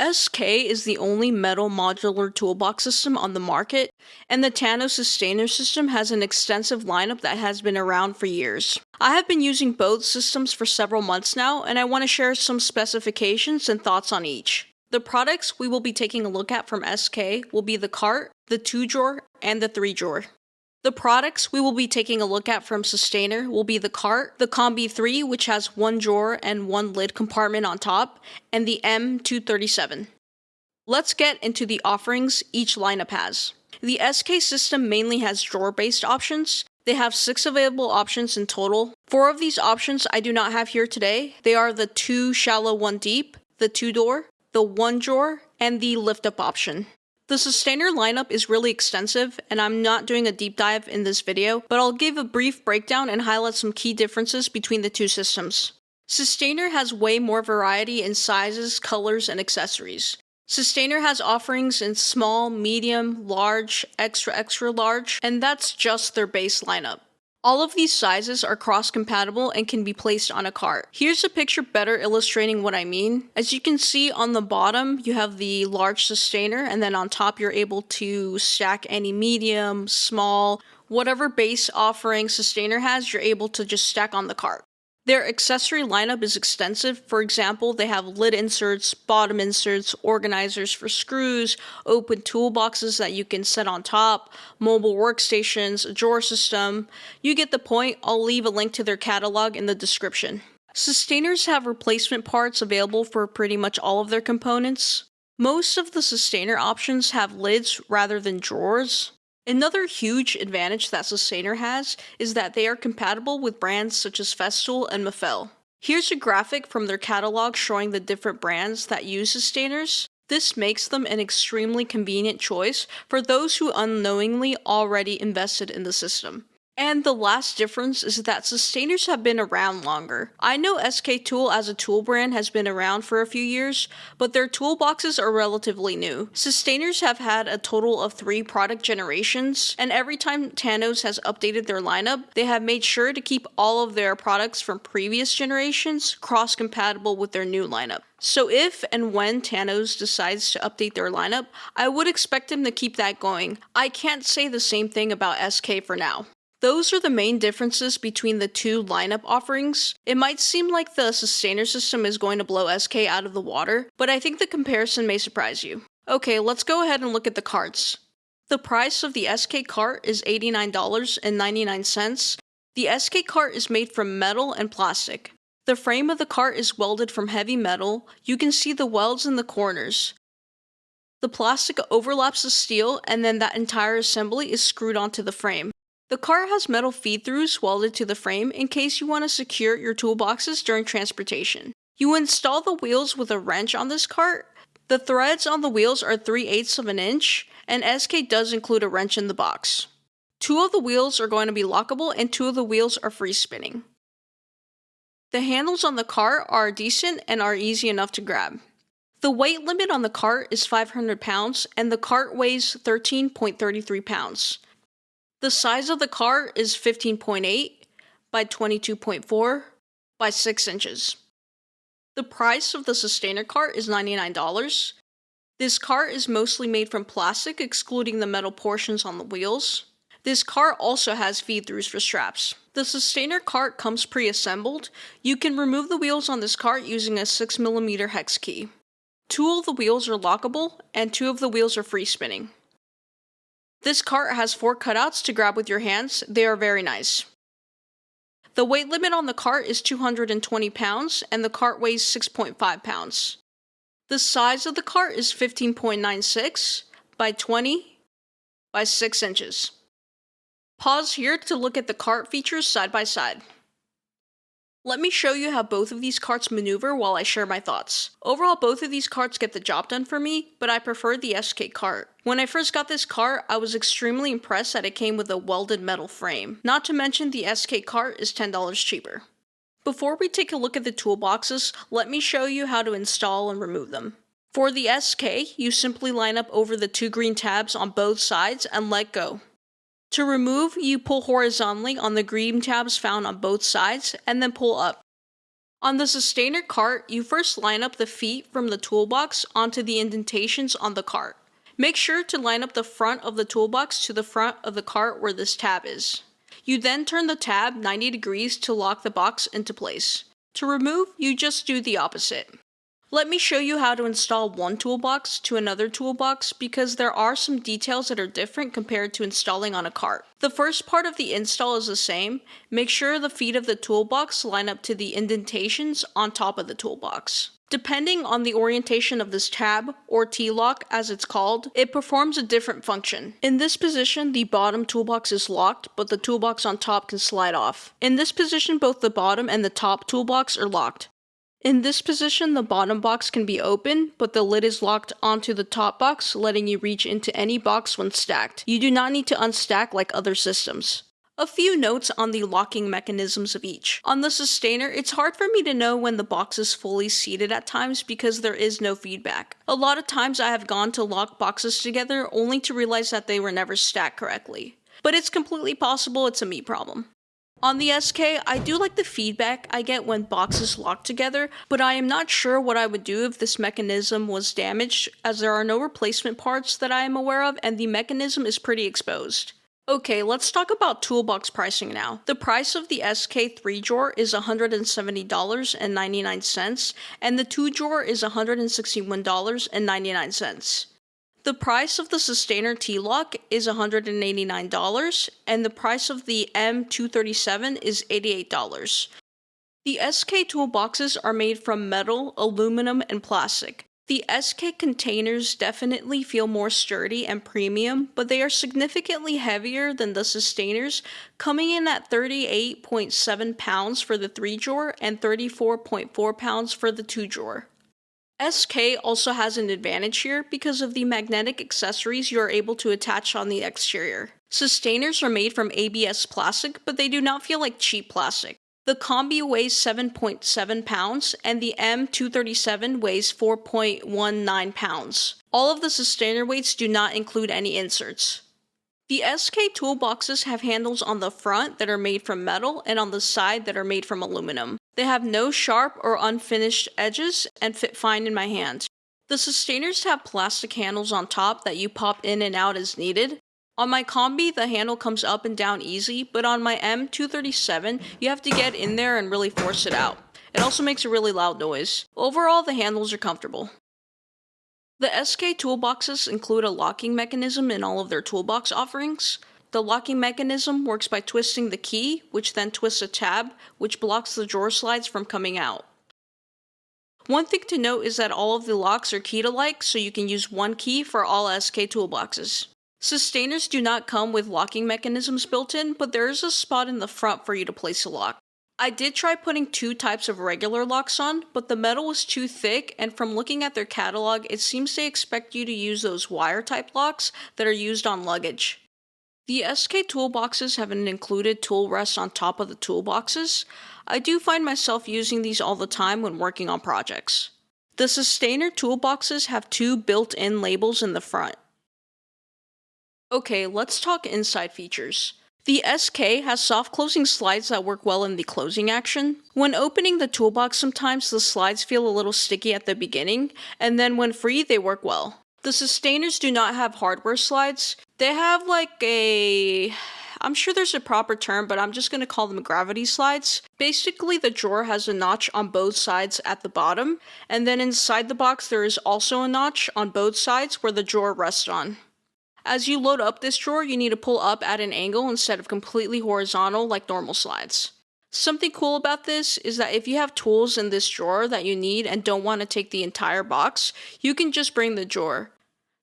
SK is the only metal modular toolbox system on the market, and the Tano Systainer system has an extensive lineup that has been around for years. I have been using both systems for several months now, and I want to share some specifications and thoughts on each. The products we will be taking a look at from SK will be the cart, the 2-drawer, and the 3-drawer. The products we will be taking a look at from Systainer will be the cart, the Combi 3, which has one drawer and one lid compartment on top, and the M237. Let's get into the offerings each lineup has. The SK system mainly has drawer-based options. They have 6 available options in total. 4 of these options I do not have here today. They are the 2 shallow 1 deep, the 2-door, the 1 drawer, and the lift-up option. The Systainer lineup is really extensive, and I'm not doing a deep dive in this video, but I'll give a brief breakdown and highlight some key differences between the two systems. Systainer has way more variety in sizes, colors, and accessories. Systainer has offerings in small, medium, large, extra large, and that's just their base lineup. All of these sizes are cross-compatible and can be placed on a cart. Here's a picture better illustrating what I mean. As you can see on the bottom, you have the large Systainer, and then on top you're able to stack any medium, small, whatever base offering Systainer has, you're able to just stack on the cart. Their accessory lineup is extensive. For example, they have lid inserts, bottom inserts, organizers for screws, open toolboxes that you can set on top, mobile workstations, a drawer system. You get the point. I'll leave a link to their catalog in the description. Systainers have replacement parts available for pretty much all of their components. Most of the Systainer options have lids rather than drawers. Another huge advantage that Systainer has is that they are compatible with brands such as Festool and Mafel. Here's a graphic from their catalog showing the different brands that use Systainers. This makes them an extremely convenient choice for those who unknowingly already invested in the system. And the last difference is that Systainers have been around longer. I know SK Tool as a tool brand has been around for a few years, but their toolboxes are relatively new. Systainers have had a total of 3 product generations, and every time Tanos has updated their lineup, they have made sure to keep all of their products from previous generations cross-compatible with their new lineup. So if and when Tanos decides to update their lineup, I would expect them to keep that going. I can't say the same thing about SK for now. Those are the main differences between the two lineup offerings. It might seem like the Systainer system is going to blow SK out of the water, but I think the comparison may surprise you. Okay, let's go ahead and look at the carts. The price of the SK cart is $89.99. The SK cart is made from metal and plastic. The frame of the cart is welded from heavy metal. You can see the welds in the corners. The plastic overlaps the steel, and then that entire assembly is screwed onto the frame. The cart has metal feed-throughs welded to the frame in case you want to secure your toolboxes during transportation. You install the wheels with a wrench on this cart. The threads on the wheels are 3/8 of an inch, and SK does include a wrench in the box. 2 of the wheels are going to be lockable, and 2 of the wheels are free spinning. The handles on the cart are decent and are easy enough to grab. The weight limit on the cart is 500 pounds, and the cart weighs 13.33 pounds. The size of the cart is 15.8 by 22.4 by 6 inches. The price of the Systainer cart is $99. This cart is mostly made from plastic, excluding the metal portions on the wheels. This cart also has feed-throughs for straps. The Systainer cart comes pre-assembled. You can remove the wheels on this cart using a 6mm hex key. 2 of the wheels are lockable, and 2 of the wheels are free spinning. This cart has 4 cutouts to grab with your hands. They are very nice. The weight limit on the cart is 220 pounds, and the cart weighs 6.5 pounds. The size of the cart is 15.96 by 20 by 6 inches. Pause here to look at the cart features side by side. Let me show you how both of these carts maneuver while I share my thoughts. Overall, both of these carts get the job done for me, but I prefer the SK cart. When I first got this cart, I was extremely impressed that it came with a welded metal frame. Not to mention the SK cart is $10 cheaper. Before we take a look at the toolboxes, let me show you how to install and remove them. For the SK, you simply line up over the 2 green tabs on both sides and let go. To remove, you pull horizontally on the green tabs found on both sides, and then pull up. On the Systainer cart, you first line up the feet from the toolbox onto the indentations on the cart. Make sure to line up the front of the toolbox to the front of the cart where this tab is. You then turn the tab 90 degrees to lock the box into place. To remove, you just do the opposite. Let me show you how to install one toolbox to another toolbox because there are some details that are different compared to installing on a cart. The first part of the install is the same. Make sure the feet of the toolbox line up to the indentations on top of the toolbox. Depending on the orientation of this tab, or T-lock as it's called, it performs a different function. In this position, the bottom toolbox is locked, but the toolbox on top can slide off. In this position, both the bottom and the top toolbox are locked. In this position, the bottom box can be open, but the lid is locked onto the top box, letting you reach into any box when stacked. You do not need to unstack like other systems. A few notes on the locking mechanisms of each. On the Systainer, it's hard for me to know when the box is fully seated at times because there is no feedback. A lot of times I have gone to lock boxes together only to realize that they were never stacked correctly. But it's completely possible it's a me problem. On the SK, I do like the feedback I get when boxes lock together, but I am not sure what I would do if this mechanism was damaged, as there are no replacement parts that I am aware of and the mechanism is pretty exposed. Okay, let's talk about toolbox pricing now. The price of the SK 3-drawer is $170.99, and the 2-drawer is $161.99. The price of the Systainer T-lock is $189, and the price of the M237 is $88. The SK toolboxes are made from metal, aluminum, and plastic. The SK containers definitely feel more sturdy and premium, but they are significantly heavier than the Systainers, coming in at 38.7 pounds for the 3-drawer and 34.4 pounds for the 2-drawer. SK also has an advantage here because of the magnetic accessories you are able to attach on the exterior. Systainers are made from ABS plastic, but they do not feel like cheap plastic. The Combi weighs 7.7 pounds, and the M237 weighs 4.19 pounds. All of the Systainer weights do not include any inserts. The SK toolboxes have handles on the front that are made from metal and on the side that are made from aluminum. They have no sharp or unfinished edges and fit fine in my hand. The Systainers have plastic handles on top that you pop in and out as needed. On my Combi, the handle comes up and down easy, but on my M237, you have to get in there and really force it out. It also makes a really loud noise. Overall, the handles are comfortable. The SK toolboxes include a locking mechanism in all of their toolbox offerings. The locking mechanism works by twisting the key, which then twists a tab, which blocks the drawer slides from coming out. One thing to note is that all of the locks are keyed-alike, so you can use one key for all SK toolboxes. Systainers do not come with locking mechanisms built in, but there is a spot in the front for you to place a lock. I did try putting two types of regular locks on, but the metal was too thick, and from looking at their catalog, it seems they expect you to use those wire-type locks that are used on luggage. The SK toolboxes have an included tool rest on top of the toolboxes. I do find myself using these all the time when working on projects. The Systainer toolboxes have two built-in labels in the front. Okay, let's talk inside features. The SK has soft closing slides that work well in the closing action. When opening the toolbox, sometimes the slides feel a little sticky at the beginning, and then when free, they work well. The Systainers do not have hardware slides. They have I'm sure there's a proper term, but I'm just going to call them gravity slides. Basically, the drawer has a notch on both sides at the bottom, and then inside the box there is also a notch on both sides where the drawer rests on. As you load up this drawer, you need to pull up at an angle instead of completely horizontal like normal slides. Something cool about this is that if you have tools in this drawer that you need and don't want to take the entire box, you can just bring the drawer.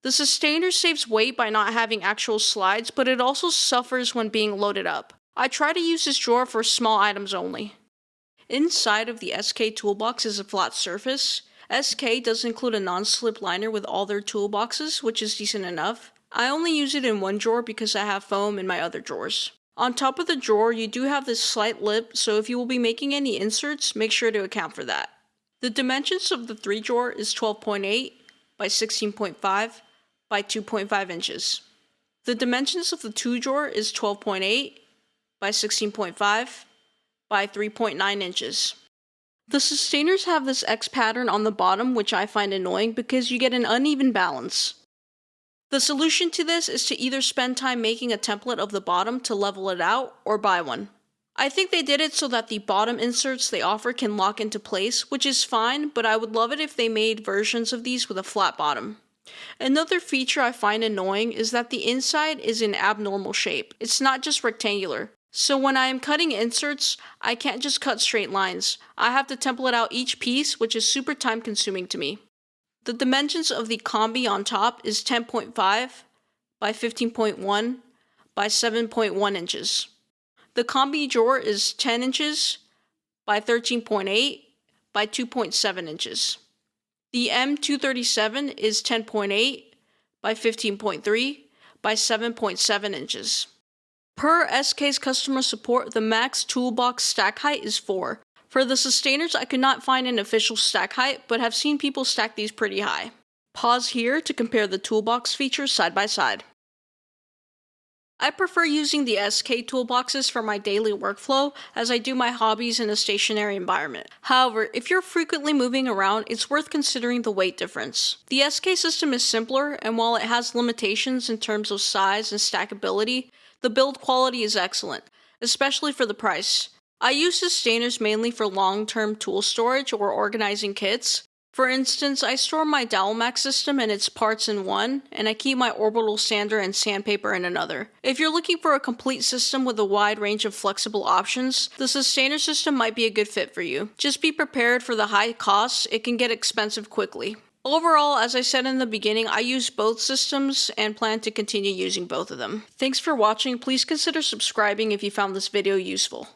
The Systainer saves weight by not having actual slides, but it also suffers when being loaded up. I try to use this drawer for small items only. Inside of the SK toolbox is a flat surface. SK does include a non-slip liner with all their toolboxes, which is decent enough. I only use it in one drawer because I have foam in my other drawers. On top of the drawer, you do have this slight lip, so if you will be making any inserts, make sure to account for that. The dimensions of the 3-drawer is 12.8 by 16.5 by 2.5 inches. The dimensions of the 2-drawer is 12.8 by 16.5 by 3.9 inches. The Systainers have this X pattern on the bottom, which I find annoying because you get an uneven balance. The solution to this is to either spend time making a template of the bottom to level it out, or buy one. I think they did it so that the bottom inserts they offer can lock into place, which is fine, but I would love it if they made versions of these with a flat bottom. Another feature I find annoying is that the inside is in abnormal shape. It's not just rectangular. So when I am cutting inserts, I can't just cut straight lines. I have to template out each piece, which is super time consuming to me. The dimensions of the combi on top is 10.5 by 15.1 by 7.1 inches. The combi drawer is 10 inches by 13.8 by 2.7 inches. The M237 is 10.8 by 15.3 by 7.7 inches. Per SK's customer support, the max toolbox stack height is 4. For the Systainers, I could not find an official stack height, but have seen people stack these pretty high. Pause here to compare the toolbox features side by side. I prefer using the SK toolboxes for my daily workflow as I do my hobbies in a stationary environment. However, if you're frequently moving around, it's worth considering the weight difference. The SK system is simpler, and while it has limitations in terms of size and stackability, the build quality is excellent, especially for the price. I use Systainers mainly for long-term tool storage or organizing kits. For instance, I store my Dowelmax system and its parts in one, and I keep my orbital sander and sandpaper in another. If you're looking for a complete system with a wide range of flexible options, the Systainer system might be a good fit for you. Just be prepared for the high costs, it can get expensive quickly. Overall, as I said in the beginning, I use both systems and plan to continue using both of them. Thanks for watching. Please consider subscribing if you found this video useful.